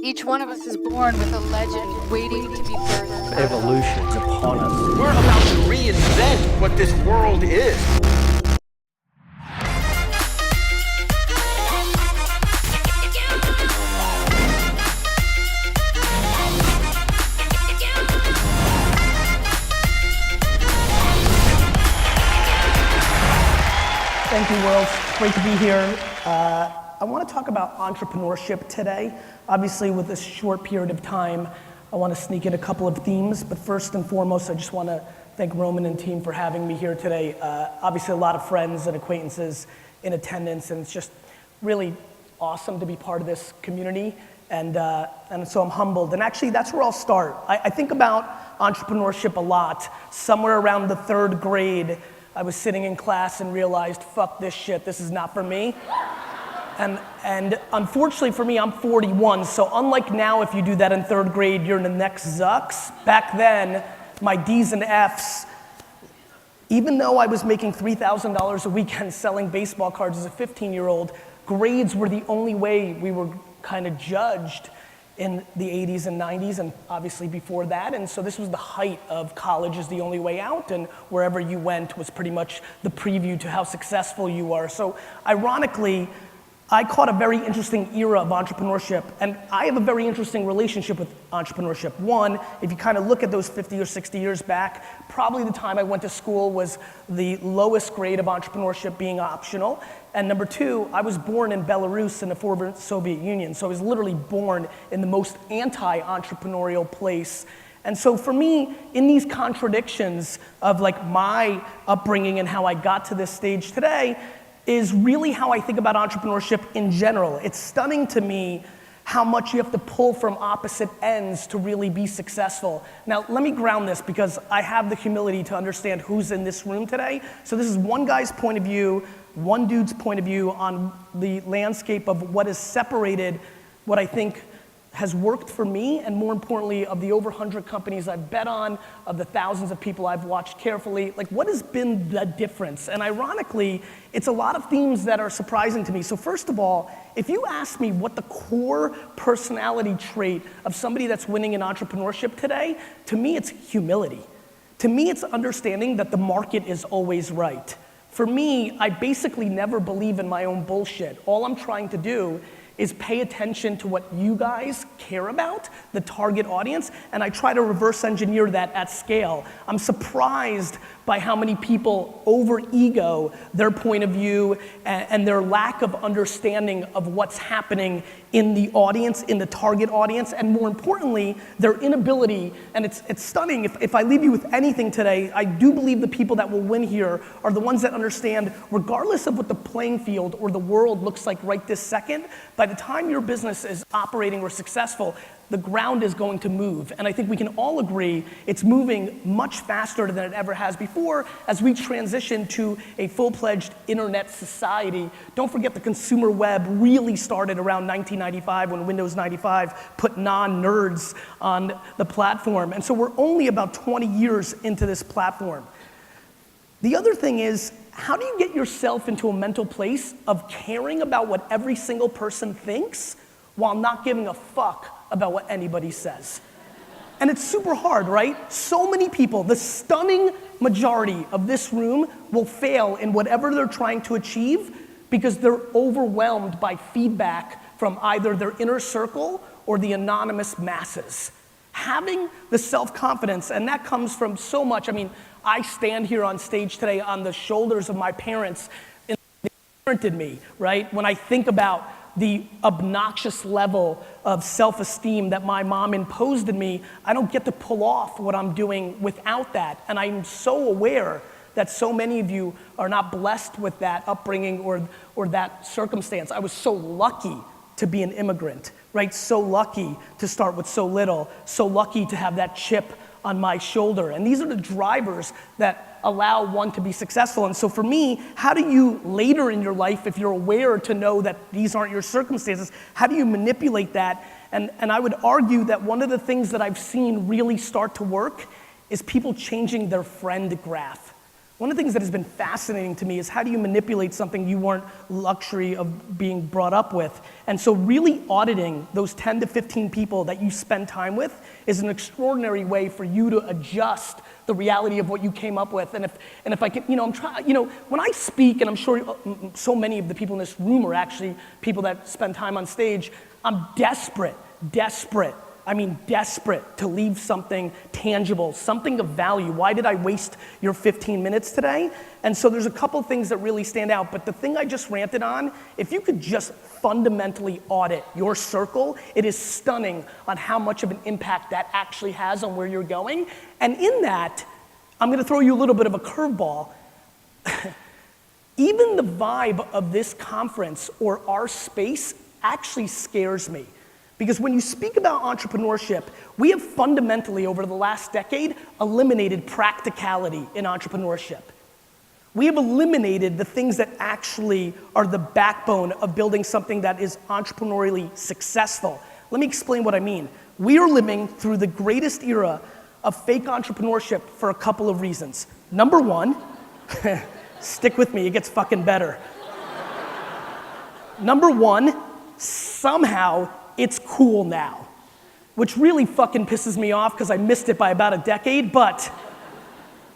Each one of us is born with a legend waiting to be birthed. Evolution's upon us. We're about to reinvent what this world is. Thank you, World. Great to be here. I want to talk about entrepreneurship today. Obviously, with this short period of time, I want to sneak in a couple of themes, but first and foremost, I just want to thank Roman and team for having me here today. Obviously, a lot of friends and acquaintances in attendance, and it's just really awesome to be part of this community, and so I'm humbled. And actually, that's where I'll start. I think about entrepreneurship a lot. Somewhere around the 3rd grade, I was sitting in class and realized, fuck this shit, this is not for me. And unfortunately for me, I'm 41, so unlike now, if you do that in 3rd grade, you're in the next Zucks. Back then, my D's and F's, even though I was making $3,000 a weekend selling baseball cards as a 15-year-old, grades were the only way we were kind of judged in the 80s and 90s, and obviously before that. And so this was the height of college is the only way out, and wherever you went was pretty much the preview to how successful you are. So ironically, I caught a very interesting era of entrepreneurship, and I have a very interesting relationship with entrepreneurship. One, if you kind of look at those 50 or 60 years back, probably the time I went to school was the lowest grade of entrepreneurship being optional. And number two, I was born in Belarus in the former Soviet Union, so I was literally born in the most anti-entrepreneurial place. And so for me, in these contradictions of like my upbringing and how I got to this stage today, is really how I think about entrepreneurship in general. It's stunning to me how much you have to pull from opposite ends to really be successful. Now, let me ground this because I have the humility to understand who's in this room today. So this is one guy's point of view, one dude's point of view on the landscape of what has separated what I think has worked for me, and more importantly, of the over 100 companies I've bet on, of the thousands of people I've watched carefully, like what has been the difference? And ironically, it's a lot of themes that are surprising to me. So first of all, if you ask me what the core personality trait of somebody that's winning in entrepreneurship today, to me it's humility. To me it's understanding that the market is always right. For me, I basically never believe in my own bullshit. All I'm trying to do is pay attention to what you guys care about, the target audience, and I try to reverse engineer that at scale. I'm surprised by how many people over-ego their point of view and their lack of understanding of what's happening in the audience, in the target audience, and more importantly, their inability, and it's stunning, if I leave you with anything today, I do believe the people that will win here are the ones that understand, regardless of what the playing field or the world looks like right this second, by the time your business is operating or successful, the ground is going to move. And I think we can all agree it's moving much faster than it ever has before as we transition to a full-fledged internet society. Don't forget the consumer web really started around 1995 when Windows 95 put non-nerds on the platform. And so we're only about 20 years into this platform. The other thing is, how do you get yourself into a mental place of caring about what every single person thinks while not giving a fuck about what anybody says? And it's super hard, right? So many people, the stunning majority of this room will fail in whatever they're trying to achieve because they're overwhelmed by feedback from either their inner circle or the anonymous masses. Having the self-confidence, and that comes from so much, I mean, I stand here on stage today on the shoulders of my parents, and they parented me, right? When I think about the obnoxious level of self-esteem that my mom imposed in me, I don't get to pull off what I'm doing without that. And I'm so aware that so many of you are not blessed with that upbringing or that circumstance. I was so lucky to be an immigrant, right? So lucky to start with so little, so lucky to have that chip on my shoulder. And these are the drivers that allow one to be successful. And so for me, how do you later in your life, if you're aware to know that these aren't your circumstances, how do you manipulate that? And I would argue that one of the things that I've seen really start to work is people changing their friend graph. One of the things that has been fascinating to me is how do you manipulate something you weren't luxury of being brought up with? And so really auditing those 10 to 15 people that you spend time with is an extraordinary way for you to adjust the reality of what you came up with. And if I can, I'm trying, when I speak, and I'm sure so many of the people in this room are actually people that spend time on stage, I'm desperate to leave something tangible, something of value. Why did I waste your 15 minutes today? And so there's a couple things that really stand out, but the thing I just ranted on, if you could just fundamentally audit your circle, it is stunning on how much of an impact that actually has on where you're going. And in that, I'm gonna throw you a little bit of a curveball. Even the vibe of this conference or our space actually scares me. Because when you speak about entrepreneurship, we have fundamentally, over the last decade, eliminated practicality in entrepreneurship. We have eliminated the things that actually are the backbone of building something that is entrepreneurially successful. Let me explain what I mean. We are living through the greatest era of fake entrepreneurship for a couple of reasons. Number one, stick with me, it gets fucking better. Number one, somehow, it's cool now, which really fucking pisses me off because I missed it by about a decade, but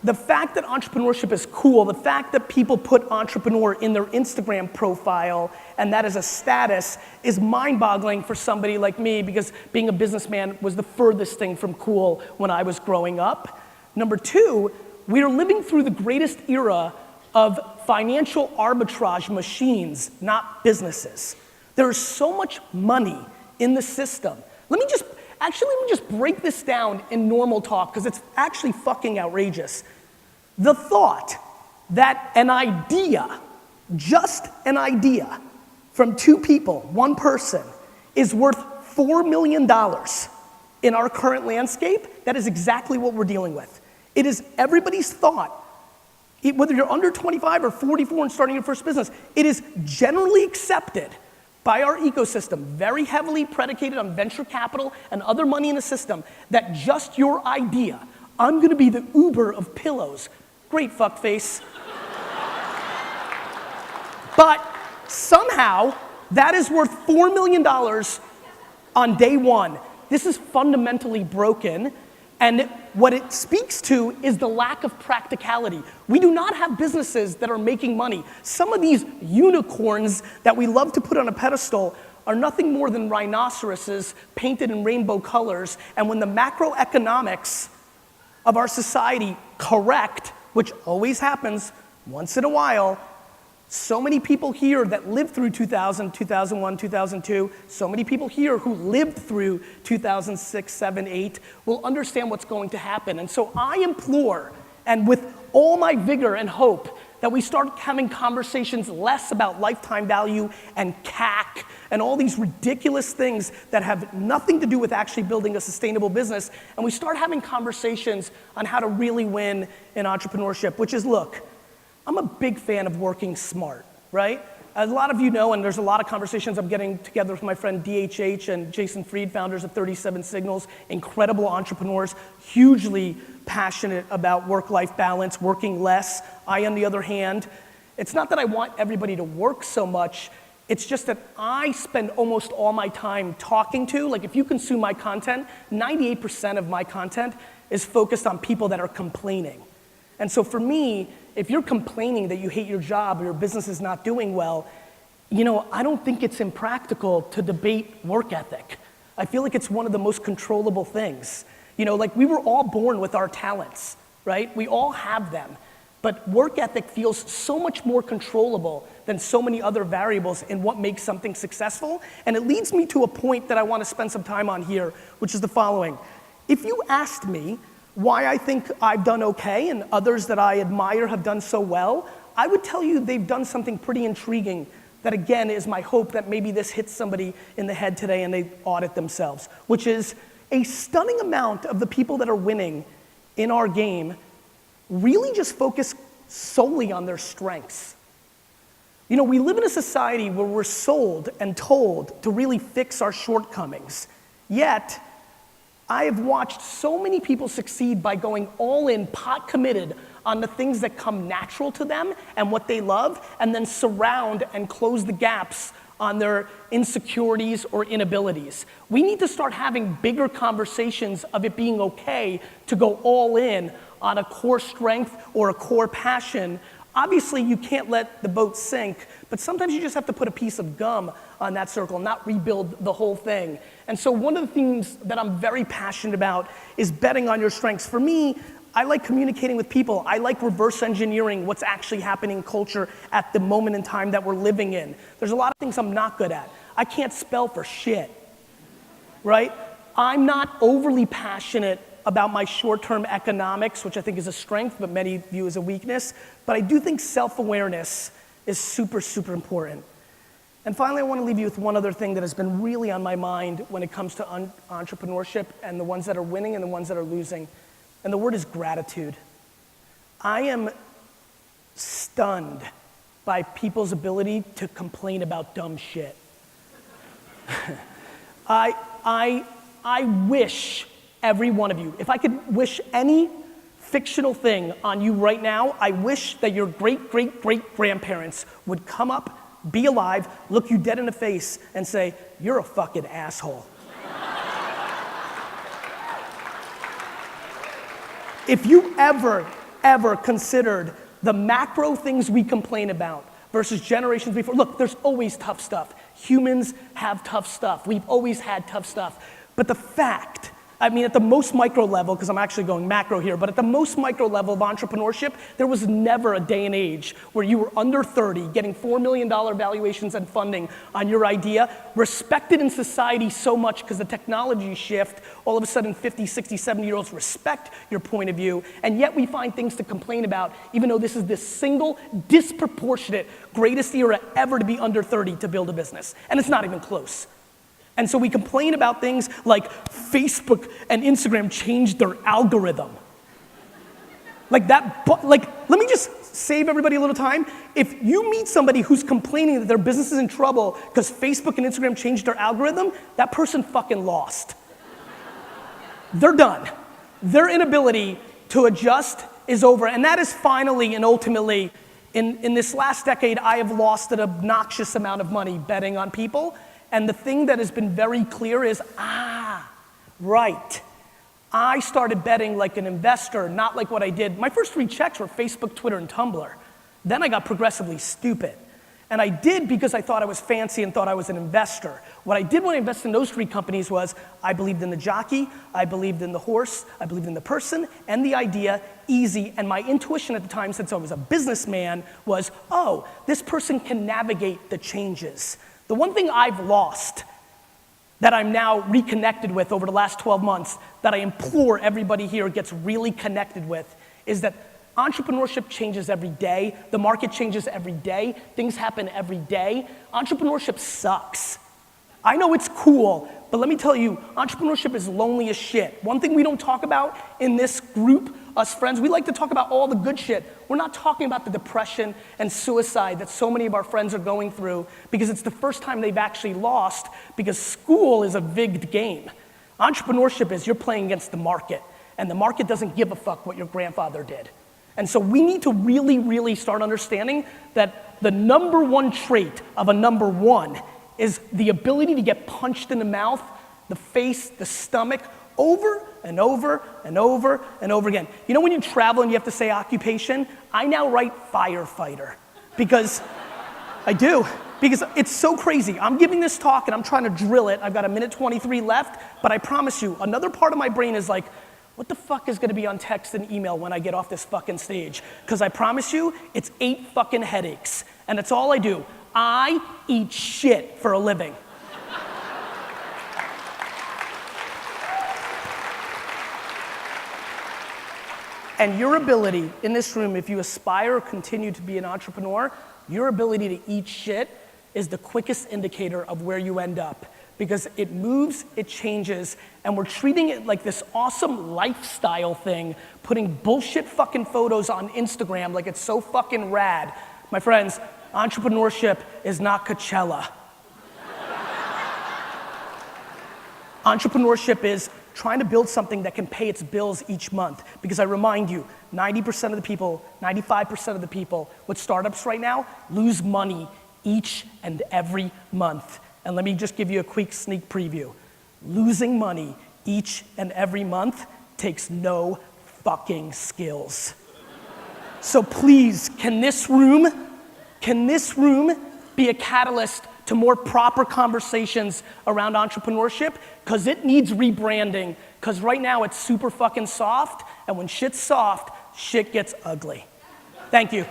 the fact that entrepreneurship is cool, the fact that people put entrepreneur in their Instagram profile and that is a status is mind-boggling for somebody like me because being a businessman was the furthest thing from cool when I was growing up. Number two, we are living through the greatest era of financial arbitrage machines, not businesses. There is so much money in the system. Let me just break this down in normal talk because it's actually fucking outrageous. The thought that an idea, just an idea from two people, one person, is worth $4 million in our current landscape, that is exactly what we're dealing with. It is everybody's thought. Whether you're under 25 or 44 and starting your first business, it is generally accepted by our ecosystem, very heavily predicated on venture capital and other money in the system, that just your idea, I'm gonna be the Uber of pillows. Great fuckface. But somehow, that is worth $4 million on day one. This is fundamentally broken, and what it speaks to is the lack of practicality. We do not have businesses that are making money. Some of these unicorns that we love to put on a pedestal are nothing more than rhinoceroses painted in rainbow colors, and when the macroeconomics of our society correct, which always happens once in a while, so many people here that lived through 2000, 2001, 2002, so many people here who lived through 2006, 7, 8 will understand what's going to happen. And so I implore, and with all my vigor and hope, that we start having conversations less about lifetime value and CAC and all these ridiculous things that have nothing to do with actually building a sustainable business, and we start having conversations on how to really win in entrepreneurship, which is, look, I'm a big fan of working smart, right? A lot of you know, and there's a lot of conversations I'm getting together with my friend DHH and Jason Fried, founders of 37 Signals, incredible entrepreneurs, hugely passionate about work-life balance, working less. I, on the other hand, it's not that I want everybody to work so much, it's just that I spend almost all my time talking to, like if you consume my content, 98% of my content is focused on people that are complaining. And so for me, if you're complaining that you hate your job or your business is not doing well, I don't think it's impractical to debate work ethic. I feel like it's one of the most controllable things. Like we were all born with our talents, right? We all have them. But work ethic feels so much more controllable than so many other variables in what makes something successful. And it leads me to a point that I want to spend some time on here, which is the following. If you asked me why I think I've done okay and others that I admire have done so well, I would tell you they've done something pretty intriguing that, again, is my hope that maybe this hits somebody in the head today and they audit themselves, which is a stunning amount of the people that are winning in our game really just focus solely on their strengths. We live in a society where we're sold and told to really fix our shortcomings. Yet, I have watched so many people succeed by going all in, pot committed on the things that come natural to them and what they love, and then surround and close the gaps on their insecurities or inabilities. We need to start having bigger conversations of it being okay to go all in on a core strength or a core passion. Obviously, you can't let the boat sink, but sometimes you just have to put a piece of gum on that circle, not rebuild the whole thing. And so one of the things that I'm very passionate about is betting on your strengths. For me, I like communicating with people. I like reverse engineering what's actually happening in culture at the moment in time that we're living in. There's a lot of things I'm not good at. I can't spell for shit, right? I'm not overly passionate about my short-term economics, which I think is a strength, but many view as a weakness. But I do think self-awareness is super, super important. And finally, I want to leave you with one other thing that has been really on my mind when it comes to entrepreneurship and the ones that are winning and the ones that are losing. And the word is gratitude. I am stunned by people's ability to complain about dumb shit. I wish every one of you, if I could wish any fictional thing on you right now, I wish that your great-great-great-grandparents would come up, be alive, look you dead in the face, and say, "You're a fucking asshole." If you ever considered the macro things we complain about versus generations before, look, there's always tough stuff. Humans have tough stuff. We've always had tough stuff. But the fact, I mean, at the most micro level, because I'm actually going macro here, but at the most micro level of entrepreneurship, there was never a day and age where you were under 30, getting $4 million valuations and funding on your idea, respected in society so much because the technology shift, all of a sudden 50, 60, 70-year-olds respect your point of view, and yet we find things to complain about, even though this is the single, disproportionate, greatest era ever to be under 30 to build a business. And it's not even close. And so we complain about things like Facebook and Instagram changed their algorithm. Like that, like, let me just save everybody a little time. If you meet somebody who's complaining that their business is in trouble because Facebook and Instagram changed their algorithm, that person fucking lost. They're done. Their inability to adjust is over. And that is finally and ultimately, in this last decade, I have lost an obnoxious amount of money betting on people. And the thing that has been very clear is, right. I started betting like an investor, not like what I did. My first 3 checks were Facebook, Twitter, and Tumblr. Then I got progressively stupid. And I did because I thought I was fancy and thought I was an investor. What I did when I invested in those 3 companies was I believed in the jockey, I believed in the horse, I believed in the person, and the idea, easy. And my intuition at the time, since I was a businessman, was, oh, this person can navigate the changes. The one thing I've lost that I'm now reconnected with over the last 12 months that I implore everybody here gets really connected with is that entrepreneurship changes every day. The market changes every day. Things happen every day. Entrepreneurship sucks. I know it's cool, but let me tell you, entrepreneurship is lonely as shit. One thing we don't talk about in this group, us friends, we like to talk about all the good shit. We're not talking about the depression and suicide that so many of our friends are going through because it's the first time they've actually lost because school is a rigged game. Entrepreneurship is you're playing against the market, and the market doesn't give a fuck what your grandfather did. And so we need to really, really start understanding that the number one trait of a number one is the ability to get punched in the mouth, the face, the stomach, over and over and over and over again. You know when you travel and you have to say occupation? I now write firefighter because I do. Because it's so crazy. I'm giving this talk and I'm trying to drill it. I've got 1:23 left, but I promise you, another part of my brain is like, what the fuck is gonna be on text and email when I get off this fucking stage? Because I promise you, it's 8 fucking headaches. And that's all I do. I eat shit for a living. And your ability in this room, if you aspire or continue to be an entrepreneur, your ability to eat shit is the quickest indicator of where you end up. Because it moves, it changes, and we're treating it like this awesome lifestyle thing, putting bullshit fucking photos on Instagram like it's so fucking rad. My friends, entrepreneurship is not Coachella. Entrepreneurship is trying to build something that can pay its bills each month. Because I remind you, 90% of the people, 95% of the people with startups right now lose money each and every month. And let me just give you a quick sneak preview. Losing money each and every month takes no fucking skills. So please, can this room be a catalyst to more proper conversations around entrepreneurship? Because it needs rebranding. Because right now it's super fucking soft, and when shit's soft, shit gets ugly. Thank you.